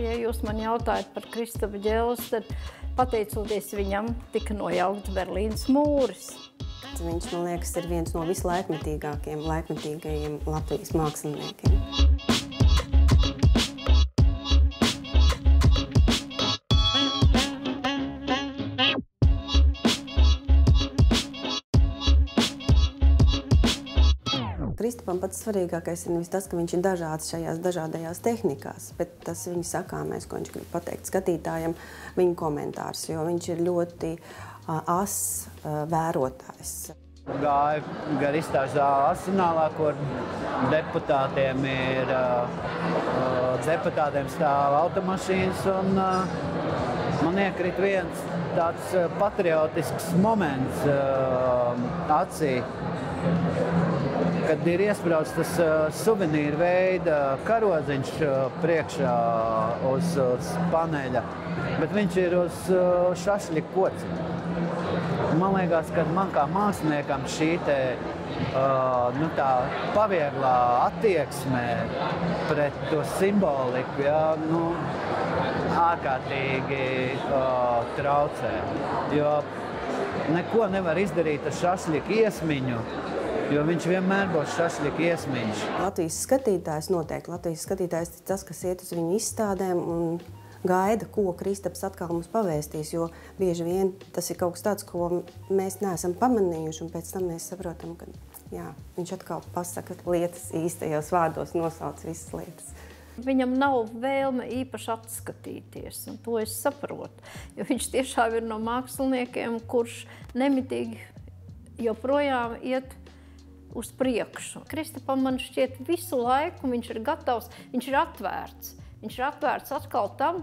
ja jūs man jautājat par Kristapa ģelzi, tad pateicoties viņam tika nojaukts Berlīnas mūris. Viņš, man liekas, ir viens no vislaikmetīgākajiem Latvijas māksliniekiem. Kristapam pats svarīgākais ir nevis tas, ka viņš ir dažāds šajās dažādajās tehnikās, bet tas viņa sakāmais, ko viņš grib pateikt skatītājiem, viņa komentārs, jo viņš ir ļoti vērotājs. Gāja gar izstāžu zāli arsenālā, kur deputātiem stāv automašīnas, un man iekrīt viens tāds patriotisks moments acī, kad ir iesprausts tas suvenīra veida karodziņš priekšā uz paneļa, bet viņš ir uz šašļika kociņa. Man liekas, ka man kā māksliniekam šī tā pavieglā attieksme pret to simboliku, ārkārtīgi traucē. Jo neko nevar izdarīt ar šašļika iesmiņu, jo viņš vienmēr būs šašļika iesmiņš. Latvijas skatītājs noteikti. Latvijas skatītājs ir tas, kas iet uz viņu izstādēm un gaida, ko Kristaps atkal mums pavēstīs, jo bieži vien tas ir kaut kas tāds, ko mēs neesam pamanījuši, un pēc tam mēs saprotam, ka viņš atkal pasaka lietas īstajos vārdos, nosauc visas lietas. Viņam nav vēlme īpaši atskatīties, un to es saprotu, jo viņš tiešām ir no māksliniekiem, kurš nemitīgi joprojām iet uz priekšu. Kristapam man šķiet visu laiku viņš ir gatavs, viņš ir atvērts. Viņš ir atvērts atkal tam,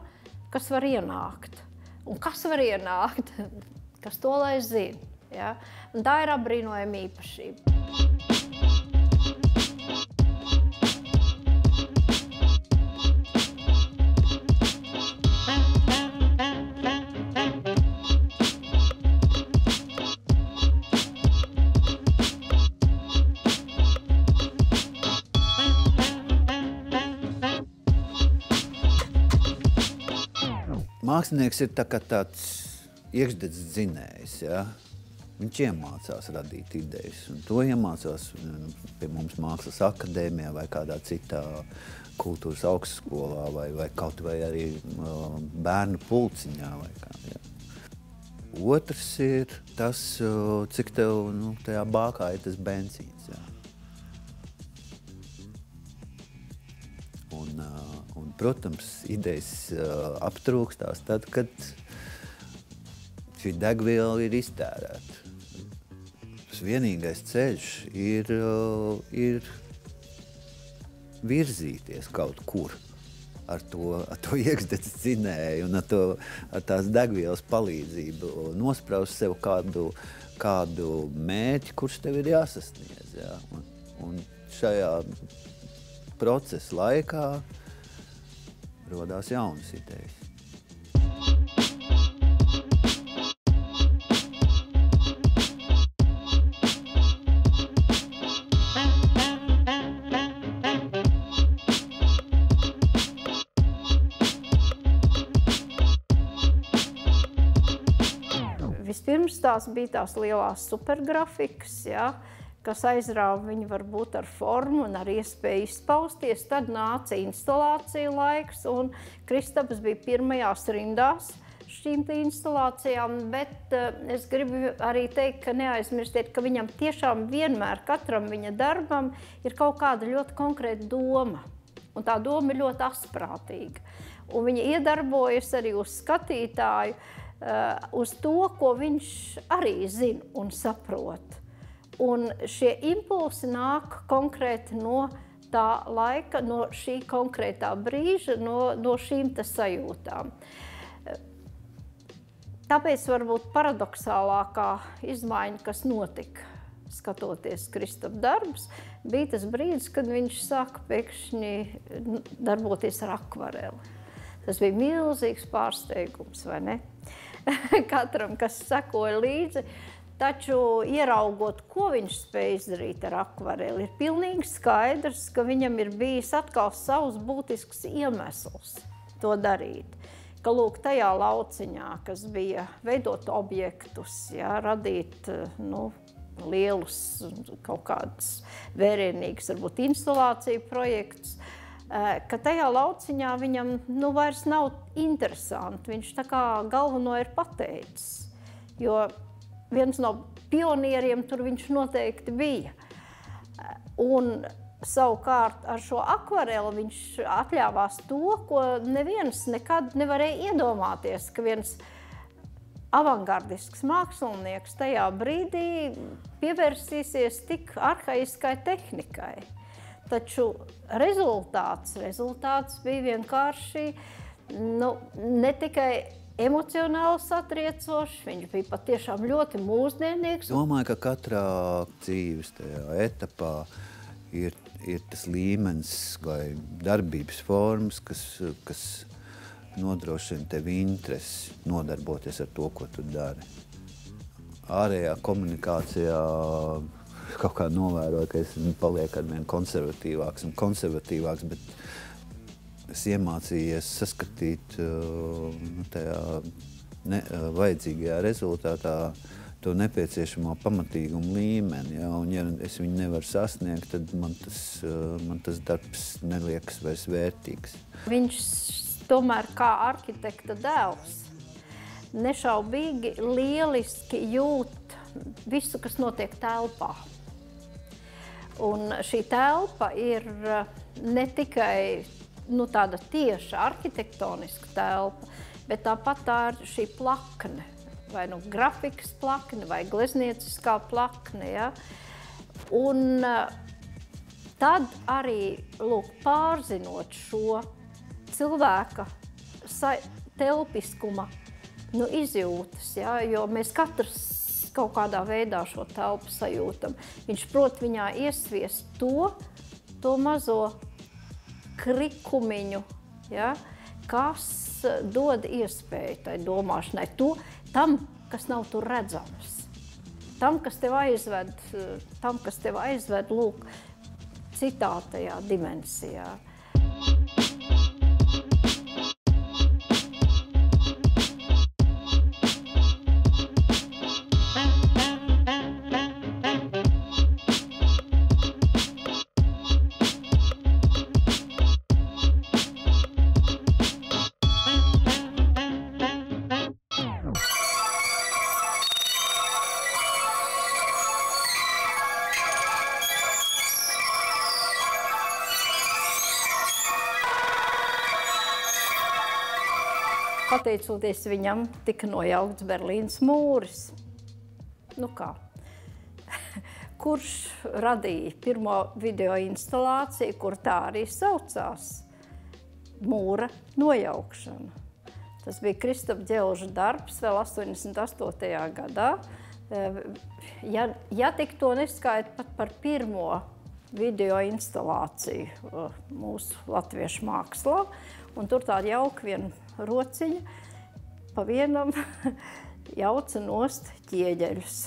kas var ienākt. Un kas var ienākt? Kas to lai zina? Ja? Un tā ir apbrīnojama īpašība. Mākslinieks ir tāds iekšdedz dzinējs, ja? Viņš iemācās radīt idejas, un to iemācās pie mums Mākslas akadēmijā vai kādā citā kultūras augstskolā vai kaut vai arī bērnu pulciņā vai kā, ja? Otrs ir tas, cik tev tajā bākā ir tas benzīns, ja? Un, protams, idejas aptrūkstās tad, kad šī degviela ir iztērēta. Tas vienīgais ceļš ir virzīties kaut kur ar to iekšdedz dzinēju un ar tās degvielas palīdzību nospraust sev kādu mērķi, kurš tev ir jāsasniedz. Ja? Un šajā procesa laikā rodās jaunas idejas. Vispirms tās bija tās lielās supergrafikas, ja, kas aizrāva viņu varbūt ar formu un ar iespēju izpausties. Tad nāca instalācija laiks, un Kristaps bija pirmajās rindās šīm instalācijām, bet es gribu arī teikt, ka neaizmirstiet, ka viņam tiešām vienmēr, katram viņa darbam, ir kaut kāda ļoti konkrēta doma. Un tā doma ir ļoti asprātīga. Un viņa iedarbojas arī uz skatītāju, uz to, ko viņš arī zina un saprot. Un šie impulsi nāk konkrēti no tā laika, no šī konkrētā brīža, no šīm sajūtām. Tāpēc varbūt paradoxālākā izmaiņa, kas notika, skatoties Kristapa darbus, bija tas brīdis, kad viņš sāka pēkšņi darboties ar akvareli. Tas bija milzīgs pārsteigums, vai ne? Katram, kas sekoja līdzi. Taču, ieraugot, ko viņš spēja izdarīt ar akvareli, ir pilnīgi skaidrs, ka viņam ir bijis atkal savs būtisks iemesls. to darīt. Ka, lūk, tajā lauciņā, kas bija veidot objektus, jā, radīt, lielus kaut kādus vērienīgus, varbūt instalāciju projektus, ka tajā lauciņā viņam, vairs nav interesanti. Viņš tā kā galveno ir pateicis, jo viens no pionieriem tur viņš noteikti bija. Un savukārt ar šo akvareli viņš atļāvās to, ko neviens nekad nevarēja iedomāties, ka viens avangardisks mākslinieks tajā brīdī pievērsīsies tik arhaiskai tehnikai. Taču rezultāts bija vienkārši ne tikai emocionāli satriecošs, viņš bija patiešām ļoti mūsdienīgs. Domāju, ka katrā dzīves tajā etapā ir tas līmenis vai darbības formas, kas nodrošina tev interesi nodarboties ar to, ko tu dari. Ārējā komunikācijā kaut kā novēroju, ka es palieku arvien konservatīvāks, bet es iemācījos saskatīt tajā vajadzīgajā rezultātā to nepieciešamo pamatīgumu līmeni, ja? Un ja es viņu nevaru sasniegt, tad man tas darbs neliekas vairs vērtīgs. Viņš tomēr kā arhitekta dēls nešaubīgi lieliski jūt visu, kas notiek telpā. Un šī telpa ir ne tikai tāda tieša arhitektoniska telpa, bet tāpat tā ir šī plakne. Vai grafikas plakne, vai gleznieciskā plakne, ja? Un tad arī, lūk, pārzinot šo cilvēka telpiskuma izjūtas, ja? Jo mēs katrs kaut kādā veidā šo telpu sajūtam. Viņš prot viņā iesviest to mazo krikumiņu, ja? Kas dod iespēju tai domāšanai, tam, kas nav tur redzams, tam, kas tev aizved, lūk, citā tajā dimensijā. Pateicoties viņam, tika nojaukts Berlīnas mūris. Kā? Kurš radīja pirmo video instalāciju, kur tā arī saucās mūra nojaukšana. Tas bija Kristapa Ģelža darbs vēl 88. gadā. Ja tik to neskaita pat par pirmo video instalāciju mūsu latviešu mākslā, un tur tāda jauka viena rociņa, pa vienam jauca nost ķieģeļus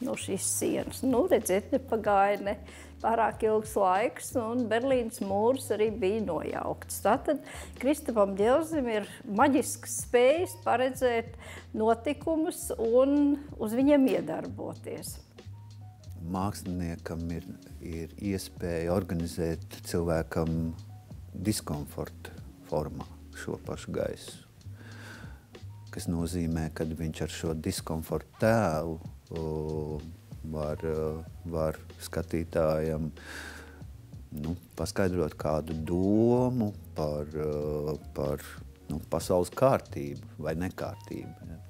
no šīs sienas. Redziet, nepagāja pārāk ilgs laiks, un Berlīnas mūris arī bija nojaukts. Tātad Kristapam Ģelžim ir maģisks spējas paredzēt notikumus un uz viņiem iedarboties. Māksliniekam ir iespēja organizēt cilvēkam diskomforta formā šo pašu gaisu, kas nozīmē, ka viņš ar šo diskomforta tēlu var skatītājam paskaidrot kādu domu par pasaules kārtību vai nekārtību. Ja.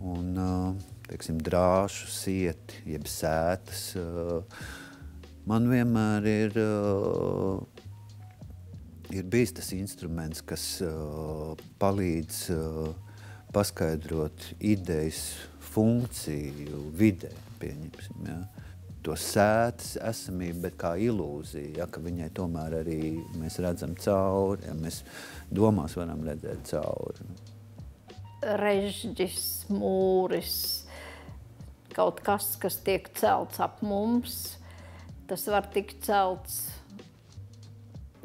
Un, teiksim, drāšu sieti, jeb sētas, man vienmēr ir bijis tas instruments, kas palīdz paskaidrot idejas funkciju vidē, pieņemsim, ja? To sētas esamību, bet kā ilūzija, ja? Ka viņai tomēr arī mēs redzam cauri, ja? Mēs domās varam redzēt cauri. Režģis, mūris, kaut kas tiek celts ap mums, tas var tikt celts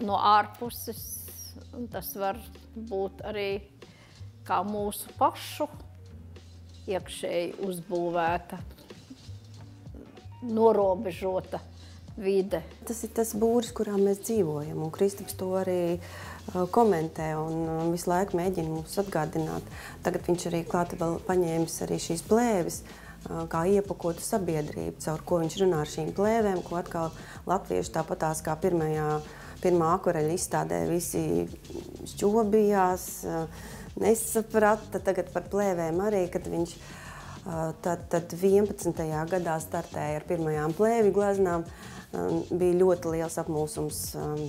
no ārpuses Un tas var būt arī kā mūsu pašu iekšēji uzbūvēta, norobežota vide. Tas ir tas būris, kurā mēs dzīvojam, un Kristaps to arī komentē un visu laiku mēģina mums atgādināt. Tagad viņš arī klāta vēl paņēmis arī šīs plēves, kā iepakotu sabiedrību, caur ko viņš runā ar šīm plēvēm, ko atkal latvieši tāpatās kā pirmā akvareļa izstādē visi šķobījās, nesaprata. Tagad par plēvēm arī, kad viņš tad 11. gadā startēja ar pirmajām plēvju gleznām, bija ļoti liels apmulsums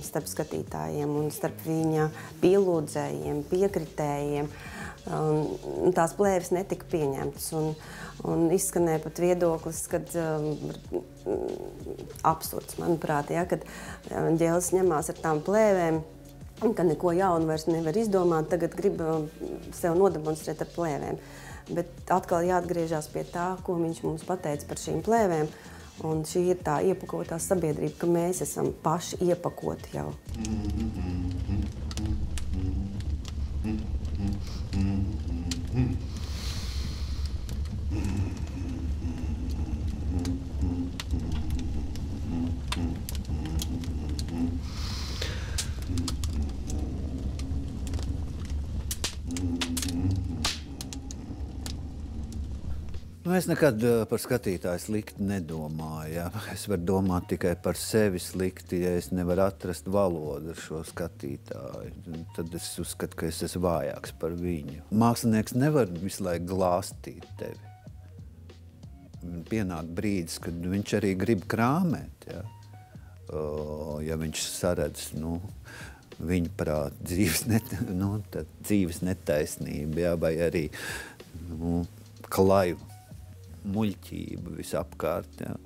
starp skatītājiem un starp viņa pielūdzējiem, piekritējiem. Tās plēves netika pieņemtas un izskanēja pat viedoklis, kad absurds, manuprāt, ja, kad ģēlis ņemās ar tām plēvēm, ka neko jaunu vairs nevar izdomāt, tagad grib sev nodemonstrēt ar plēvēm. Bet atkal jāatgriežas pie tā, ko viņš mums pateica par šīm plēvēm. Un šī ir tā iepakotā sabiedrība, ka mēs esam paši iepakoti jau. Es nekad par skatītāju slikti nedomāju. Ja? Es varu domāt tikai par sevi slikti, ja es nevaru atrast valodu ar šo skatītāju. Tad es uzskatu, ka es esmu vājāks par viņu. Mākslinieks nevar visu laiku glāstīt tevi. Pienāk brīdis, kad viņš arī grib krāmēt. Ja, ja viņš saredz, viņa prāt dzīves netaisnība, ja, vai arī klaju muļķība visapkārt. Ja.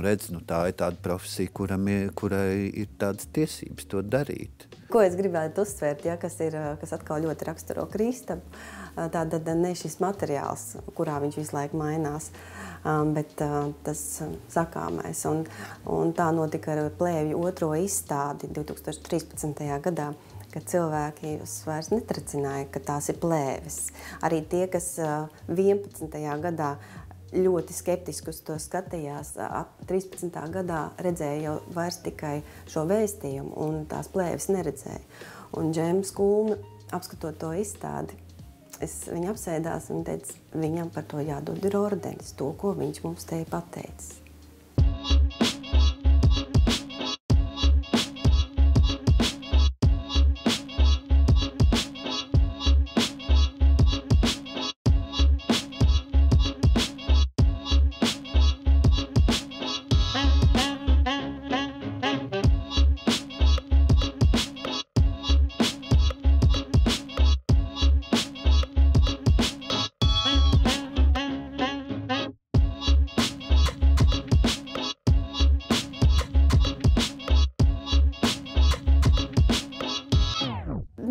Redz, tā ir tāda profesija, kurai ir tādas tiesības to darīt. Ko es gribētu uzsvērt, ja, kas atkal ļoti raksturo Kristapu, tātad ne šis materiāls, kurā viņš visu laiku mainās, bet tas sakāmais. Un tā notika ar plēvju otro izstādi 2013. gadā, kad cilvēki vairs netracināja, ka tās ir plēves. Arī tie, kas 11. gadā ļoti skeptiski uz to skatījās, 13. gadā redzēja jau vairs tikai šo vēstījumu un tās plēves neredzēja. Un Džeims Kulme, apskatot to izstādi, viņa apsēdās un teica, viņam par to jādod ir ordenis, to, ko viņš mums te pateicis.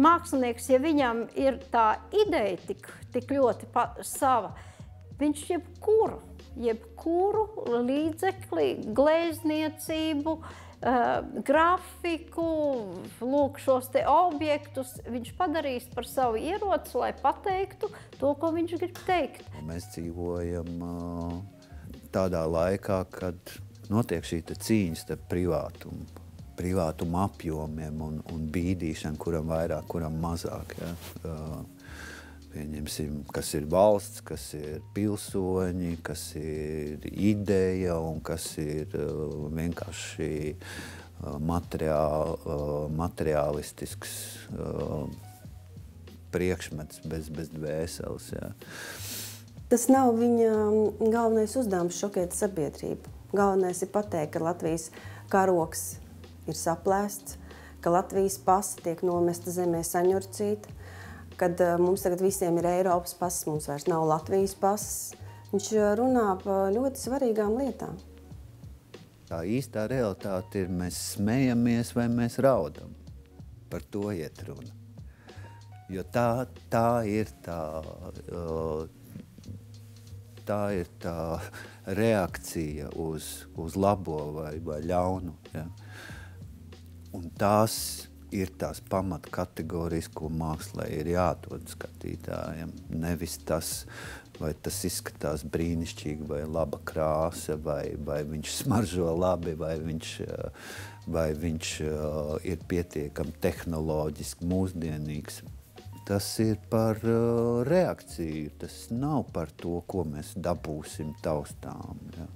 Mākslinieks, ja viņam ir tā ideja tik ļoti sava, viņš jebkuru līdzekli, glezniecību, grafiku, lūk, šos te objektus, viņš padarīs par savu ieroci, lai pateiktu to, ko viņš grib teikt. Mēs dzīvojam tādā laikā, kad notiek šī cīņa starp privātuma apjomiem un bīdīšanu, kuram vairāk, kuram mazāk. Ja? Pieņemsim, kas ir valsts, kas ir pilsoņi, kas ir ideja un kas ir vienkārši materiālistisks priekšmets bez dvēseles. Ja? Tas nav viņa galvenais uzdevums šokēt sabiedrību. Galvenais ir pateikt, ka Latvijas karoks ir saplēsts, ka Latvijas pasa tiek nomesta zemē saņurcīta, kad mums tagad visiem ir Eiropas pasas, mums vairs nav Latvijas pasas. Viņš runā par ļoti svarīgām lietām. Tā īstā realitāte ir, mēs smejamies vai mēs raudam. Par to iet runa. Jo tā ir tā reakcija uz labo vai ļaunu. Ja? Un tās ir tās pamata kategorijas, ko mākslā ir jāatrod skatītājiem. Nevis tas, vai tas izskatās brīnišķīgi, vai laba krāsa, vai viņš smaržo labi, vai viņš ir pietiekami tehnoloģiski mūsdienīgs. Tas ir par reakciju, tas nav par to, ko mēs dabūsim taustām. Ja.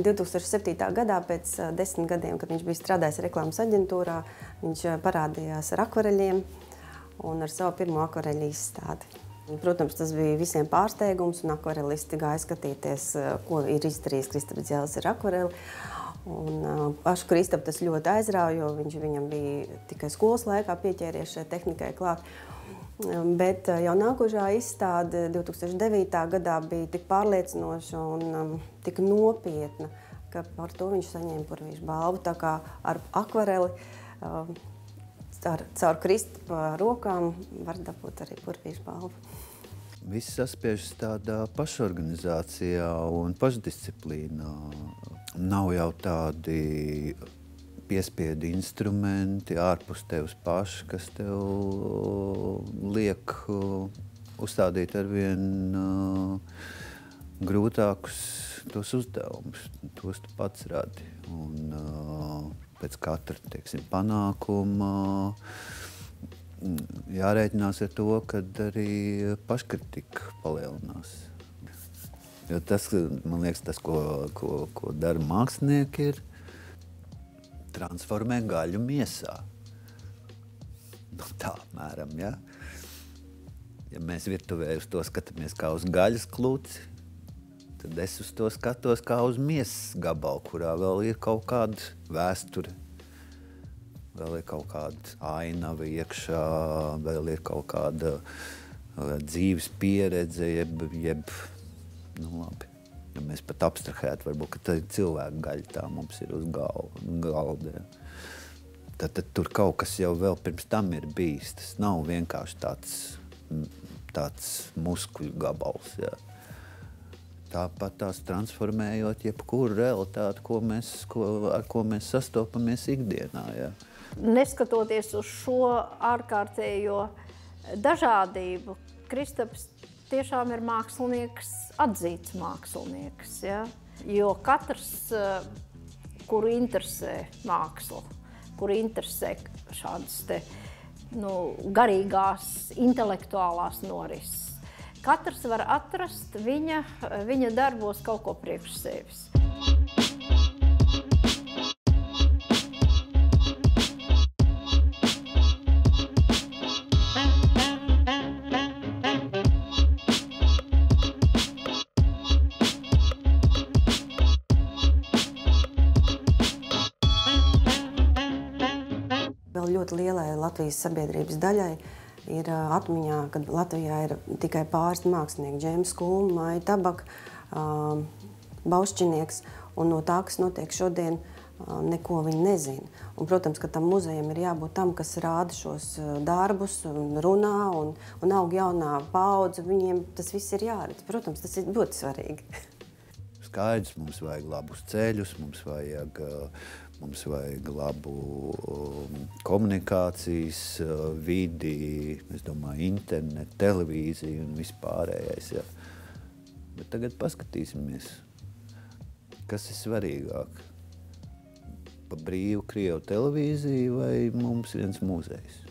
2007. gadā, pēc 10 gadiem, kad viņš bija strādājis reklāmas aģentūrā, viņš parādījās ar akvareļiem un ar savu pirmo akvareļu izstādi. Protams, tas bija visiem pārsteigums, un akvarelisti gāja skatīties, ko ir izdarījis Kristaps Dzēlis ar akvareli. Un pašu Kristapu tas ļoti aizrauja, jo viņam bija tikai skolas laikā pieķēries šai tehnikai klāt. Bet jau nākošā izstāde 2009. gadā bija tik pārliecinoša un tik nopietna, ka par to viņš saņēma Purvīša balvu. Tā kā ar akvareli, caur Kristapa rokām var dabūt arī Purvīša balvu. Viss saspiežas tādā pašorganizācijā un pašdisciplīnā. Nav jau tādi piespiedu instrumenti ārpus tevis paši, kas tev liek uzstādīt arvien grūtākus tos uzdevumus. Tos tu pats radi. Un pēc katra, teiksim, panākuma jārēķinās ar to, kad arī paškritika palielinās. Jo tas, man liekas, tas, ko dara mākslinieki, ir transformē gaļu miesā. Nu, tā apmēram, ja? Ja mēs virtuvē uz to skatāmies kā uz gaļas klūci, tad es uz to skatos kā uz miesas gabalu, kurā vēl ir kaut kāda vēsture, vēl ir kaut kāda ainava iekšā, vēl ir kaut kāda dzīves pieredze, jeb nu labi. Ja mēs pat abstrahētu, varbūt, ka tā ir cilvēka gaļa, tā mums ir uz galda. Tad tur kaut kas jau vēl pirms tam ir bijis. Tas nav vienkārši tāds muskuļu gabals. Ja. Tāpat tās transformējot jebkuru realitāti, ar ko mēs sastopamies ikdienā. Ja. Neskatoties uz šo ārkārtējo dažādību, Kristaps tiešām ir mākslinieks, atzīts mākslinieks, ja? Jo katrs, kuru interesē māksla, kuru interesē šādas garīgās, intelektuālās norises, katrs var atrast viņa darbos kaut ko priekš sevis. Vēl ļoti lielai Latvijas sabiedrības daļai ir atmiņā, kad Latvijā ir tikai pāris mākslinieki, Džeims Kulma, Maija Tabaka, Baušķinieks, un no tā, kas notiek šodien, neko viņi nezina. Un, protams, ka tam muzejam ir jābūt tam, kas rāda šos darbus, un runā, un aug jaunā paudze, viņiem tas viss ir jāredz. Protams, tas ir ļoti svarīgi. Skaidrs, mums vajag labus ceļus, mums vajag labu komunikācijas vidi, es domāju, internetu, televīziju un vispārējais. Ja. Bet tagad paskatīsimies, kas ir svarīgāk. Pa brīvu Krievu televīziju vai mums viens muzejs?